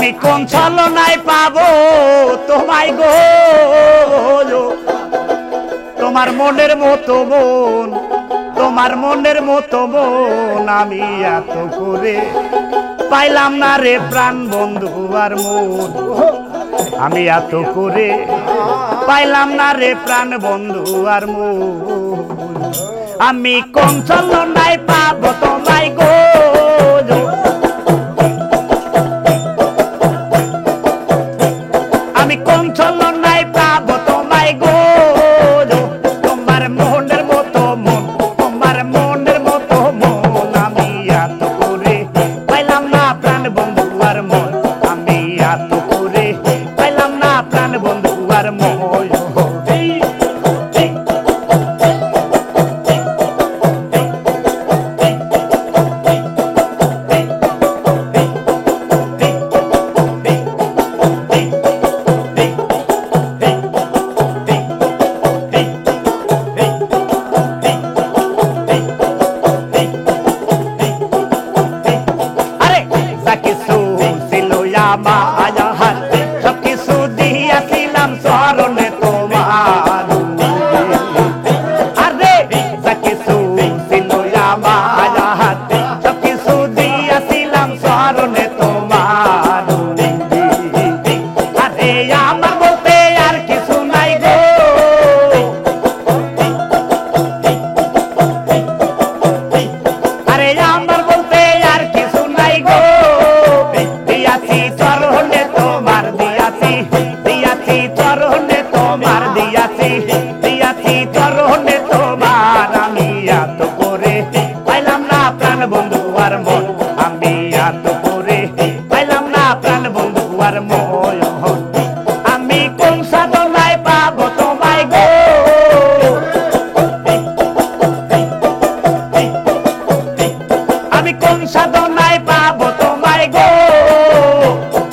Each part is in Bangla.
আমি কোন ছলনায় পাবো তোমায় গো, তোমার মনের মতো মন, তোমার মনের মতো মন আমি এত করে পাইলাম না রে প্রাণ বন্ধু আর মন, আমি এত করে পাইলাম না রে প্রাণ বন্ধু আর মন, আমি কোন ছলনায় পাবো তোমায় গো, আমি কোন ছলনায় পাবো তোমায় গো, তোমার মনের মতো মন, তোমার মনের মতো মন আমি এত করে পাইলাম না প্রাণ বন্ধু আর মন, আমি এত করে পাইলাম না প্রাণ বন্ধু আর মন। মায়া হাতে সব কিছু দিয়াছিলাম স্মরণে তোমার, আরে যা কিছু ছিল মায়া হাতে সব কিছু দিয়াছিলাম স্মরণে তোমার, আরে আমার বলতে আর কিছু নাই গো, আরে আমার বলতে আর কিছু নাই গো, দিয়াছি চরণে তোমার, দিয়াছি দিয়াছি চরণে তোমার, দিয়াছি দিয়াছি চরণে তোমার, আমি এত করে পাইলাম না প্রাণ বন্ধু আর মন, আমি এত করে পাইলাম না প্রাণ বন্ধু আর মন, আমি কোন সাধনায় পাবো তোমায় গো, আমি কোন সাধনায় পাবো তোমায় গো,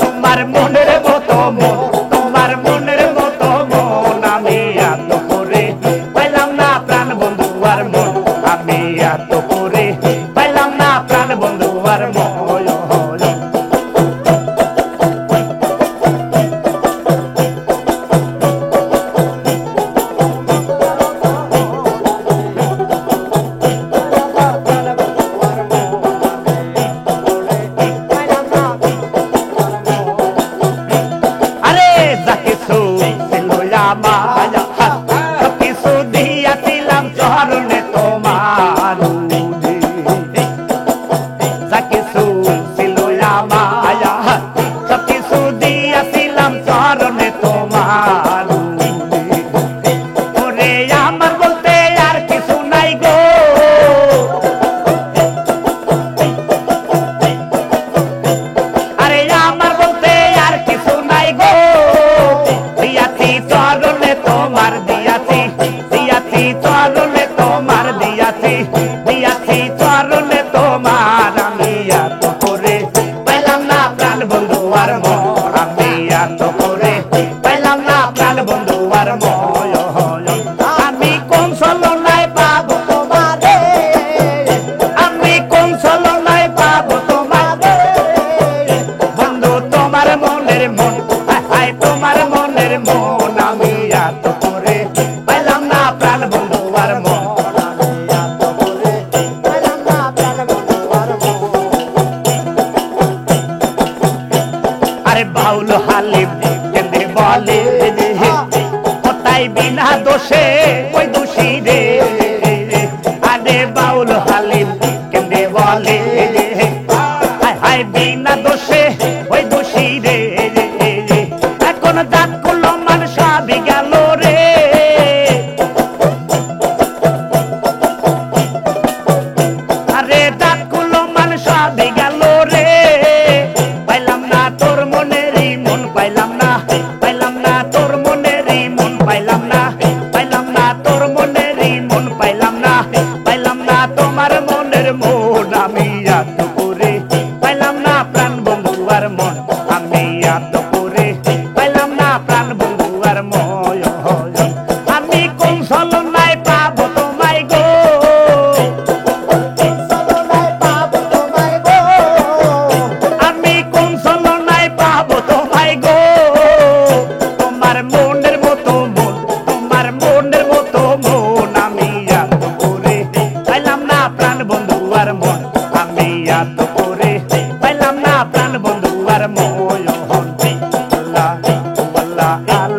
তোমার মনের মতো মন, তোমার মনের মতো মন আমি এত করে পাইলাম না প্রাণ বন্ধু আর মন, আমি এত করে পাইলাম না প্রাণ বন্ধু আর মন। আল্লাহ